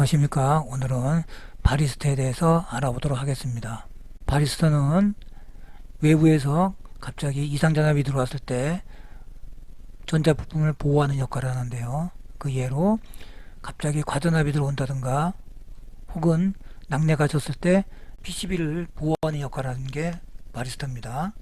안녕하십니까. 오늘은 바리스타에 대해서 알아보도록 하겠습니다. 바리스타는 외부에서 갑자기 이상전압이 들어왔을 때 전자부품을 보호하는 역할을 하는데요. 그 예로 갑자기 과전압이 들어온다든가 혹은 낙뢰가 졌을 때 PCB를 보호하는 역할을 하는 게 바리스타입니다.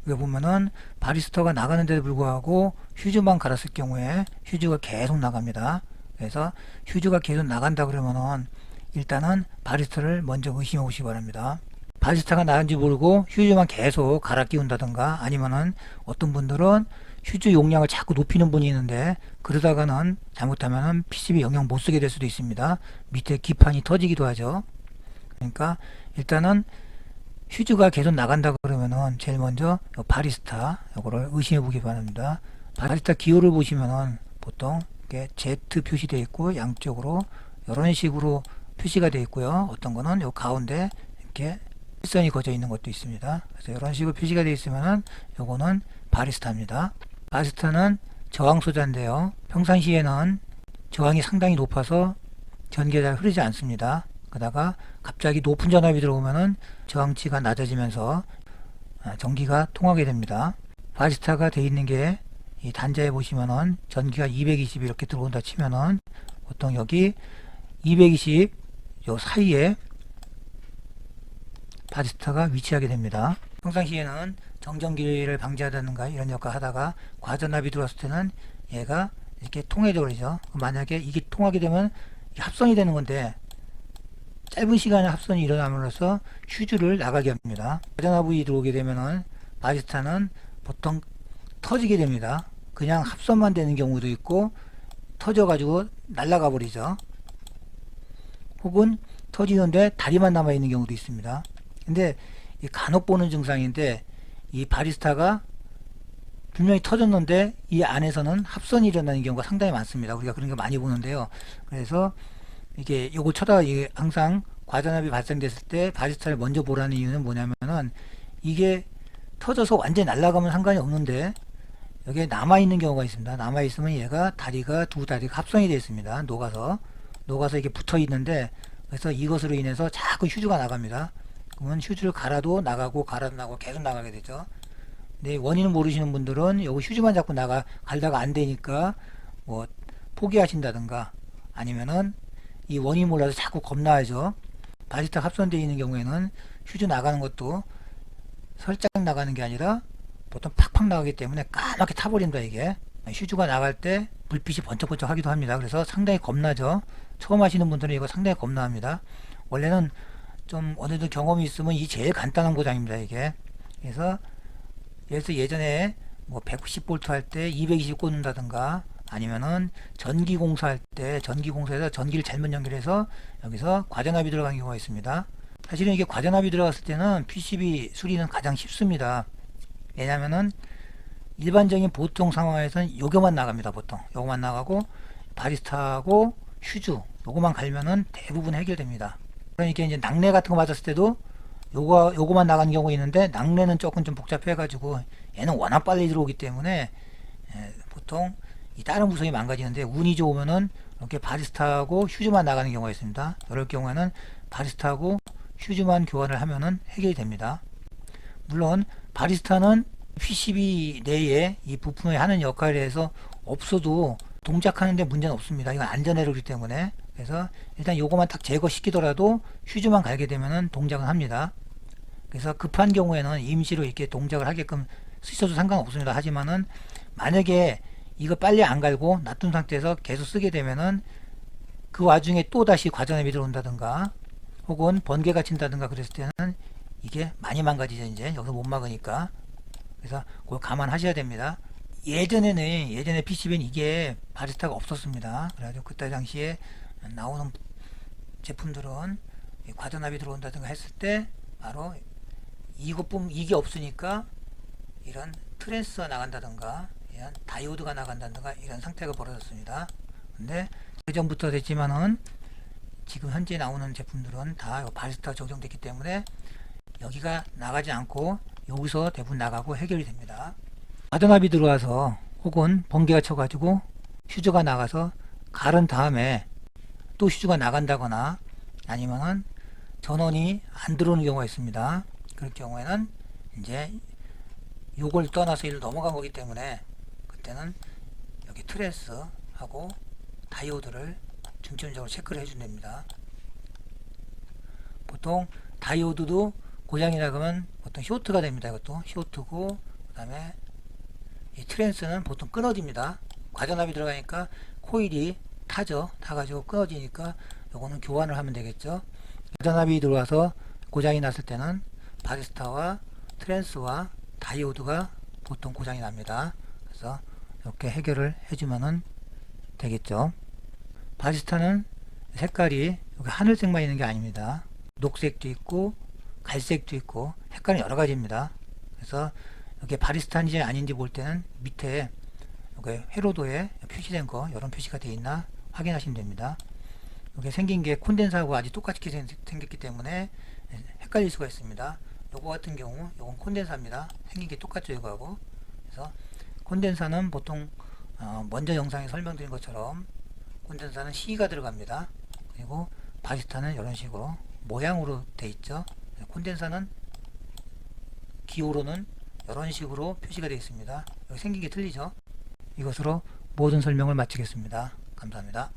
여기 보면은 바리스타가 나가는데도 불구하고 휴즈만 갈았을 경우에 휴즈가 계속 나갑니다. 그래서 휴즈가 계속 나간다 그러면은 일단은 바리스타를 먼저 의심해 보시기 바랍니다. 바리스타가 나간지 모르고 휴즈만 계속 갈아 끼운다든가 아니면은 어떤 분들은 휴즈 용량을 자꾸 높이는 분이 있는데 그러다가는 잘못하면은 PCB 영영 못 쓰게 될 수도 있습니다. 밑에 기판이 터지기도 하죠. 그러니까 일단은 휴즈가 계속 나간다 그러면은 제일 먼저 바리스타 이거를 의심해 보기 바랍니다. 바리스타 기호를 보시면은 보통 이렇게 Z 표시되어 있고 양쪽으로 이런 식으로 표시가 되어 있고요. 어떤 거는 요 가운데 이렇게 일선이 거져 있는 것도 있습니다. 그래서 이런 식으로 표시가 되어 있으면은 요거는 바리스타입니다. 바리스타는 저항 소자인데요. 평상시에는 저항이 상당히 높아서 전기가 잘 흐르지 않습니다. 그러다가 갑자기 높은 전압이 들어오면은 저항치가 낮아지면서 전기가 통하게 됩니다. 바리스타가 되어 있는 게 이 단자에 보시면은 전기가 220 이렇게 들어온다 치면은 보통 여기 220 요 사이에 바리스타가 위치하게 됩니다. 평상시에는 정전기를 방지하다든가 이런 역할 하다가 과전압이 들어왔을 때는 얘가 이렇게 통해져 버리죠. 만약에 이게 통하게 되면 합선이 되는 건데 짧은 시간에 합선이 일어남으로써 휴즈를 나가게 합니다. 과전압이 들어오게 되면은 바리스타는 보통 터지게 됩니다. 그냥 합선만 되는 경우도 있고 터져 가지고 날아가 버리죠. 혹은 터지는데 다리만 남아 있는 경우도 있습니다. 근데 이 간혹 보는 증상인데 이 바리스타가 분명히 터졌는데 이 안에서는 합선이 일어나는 경우가 상당히 많습니다. 우리가 그런 거 많이 보는데요. 그래서 이게 요거 항상 과전압이 발생됐을 때 바리스타를 먼저 보라는 이유는 뭐냐면은 이게 터져서 완전히 날아가면 상관이 없는데 여기에 남아있는 경우가 있습니다. 남아있으면 얘가 두 다리가 합선이 되어 있습니다. 녹아서 이게 붙어 있는데 그래서 이것으로 인해서 자꾸 휴즈가 나갑니다. 그러면 휴즈를 갈아도 나가고 계속 나가게 되죠. 근데 원인을 모르시는 분들은 요거 휴즈만 자꾸 갈다가 안 되니까 뭐 포기하신다든가 아니면은 이 원인 몰라서 자꾸 겁나야죠. 바리스타 합선되어 있는 경우에는 휴즈 나가는 것도 살짝 나가는 게 아니라 보통 팍팍 나가기 때문에 까맣게 타버린다. 이게 휴즈가 나갈 때 불빛이 번쩍번쩍 하기도 합니다. 그래서 상당히 겁나죠. 처음 하시는 분들은 이거 상당히 겁나합니다. 원래는 좀 어느 정도 경험이 있으면 이 제일 간단한 고장입니다. 이게 그래서 예전에 뭐 110V 할 때 220 꽂는다든가 아니면은 전기공사할 때 전기공사에서 전기를 잘못 연결해서 여기서 과전압이 들어간 경우가 있습니다. 사실은 이게 과전압이 들어갔을 때는 PCB 수리는 가장 쉽습니다. 왜냐면은 일반적인 보통 상황에서는 요거만 나갑니다. 보통 요거만 나가고 바리스타하고 휴즈 요거만 갈면은 대부분 해결됩니다. 그러니까 이제 낙뢰 같은 거 맞았을 때도 요거만 나가는 경우가 있는데 낙뢰는 조금 좀 복잡해 가지고 얘는 워낙 빨리 들어오기 때문에 보통 이 다른 부속이 망가지는데 운이 좋으면은 이렇게 바리스타하고 휴즈만 나가는 경우가 있습니다. 이럴 경우에는 바리스타하고 휴즈만 교환을 하면은 해결이 됩니다. 물론 바리스타는 PCB 내에 이 부품이 하는 역할에 대해서 없어도 동작하는데 문제는 없습니다. 이건 안전해로기 때문에. 그래서 일단 요거만 딱 제거시키더라도 휴즈만 갈게 되면은 동작은 합니다. 그래서 급한 경우에는 임시로 이렇게 동작을 하게끔 쓰셔도 상관없습니다. 하지만은 만약에 이거 빨리 안 갈고 놔둔 상태에서 계속 쓰게 되면은 그 와중에 또 다시 과전압이 들어온다든가 혹은 번개가 친다든가 그랬을 때는 이게 많이 망가지죠. 이제 여기서 못 막으니까. 그래서 그걸 감안하셔야 됩니다. 예전에 PCB는 이게 바리스타가 없었습니다. 그래가지고 그때 당시에 나오는 제품들은 과전압이 들어온다든가 했을 때 바로 이게 없으니까 이런 트랜스가 나간다든가 이런 다이오드가 나간다든가 이런 상태가 벌어졌습니다. 근데 예전부터 됐지만은 지금 현재 나오는 제품들은 다 바리스타가 적용됐기 때문에 여기가 나가지 않고 여기서 대부분 나가고 해결이 됩니다. 과전압이 들어와서 혹은 번개가 쳐가지고 휴즈가 나가서 갈은 다음에 각도 휴즈가 나간다거나 아니면은 전원이 안 들어오는 경우가 있습니다. 그럴 경우에는 이제 요걸 떠나서 이를 넘어간 거기 때문에 그때는 여기 트랜스하고 다이오드를 중점적으로 체크를 해주면 됩니다. 보통 다이오드도 고장이 나가면 보통 쇼트가 됩니다. 이것도 쇼트고, 그 다음에 이 트랜스는 보통 끊어집니다. 과전압이 들어가니까 코일이 타가지고 끊어지니까 요거는 교환을 하면 되겠죠. 과전압이 들어와서 고장이 났을 때는 바리스타와 트랜스와 다이오드가 보통 고장이 납니다. 그래서 이렇게 해결을 해주면 되겠죠. 바리스타는 색깔이 여기 하늘색만 있는 게 아닙니다. 녹색도 있고 갈색도 있고 색깔은 여러 가지입니다. 그래서 이게 바리스타인지 아닌지 볼 때는 밑에 여기 회로도에 표시된 거 이런 표시가 되어 있나 확인하시면 됩니다. 이게 생긴 게 콘덴사하고 아주 똑같이 생겼기 때문에 헷갈릴 수가 있습니다. 요거 같은 경우 요건 콘덴사입니다. 생긴 게 똑같죠 이거하고. 그래서 콘덴사는 보통 먼저 영상에 설명드린 것처럼 콘덴사는 C가 들어갑니다. 그리고 바리스타는 이런 식으로 모양으로 돼 있죠. 콘덴사는 기호로는 이런 식으로 표시가 되어 있습니다. 여기 생긴 게 틀리죠. 이것으로 모든 설명을 마치겠습니다. 감사합니다.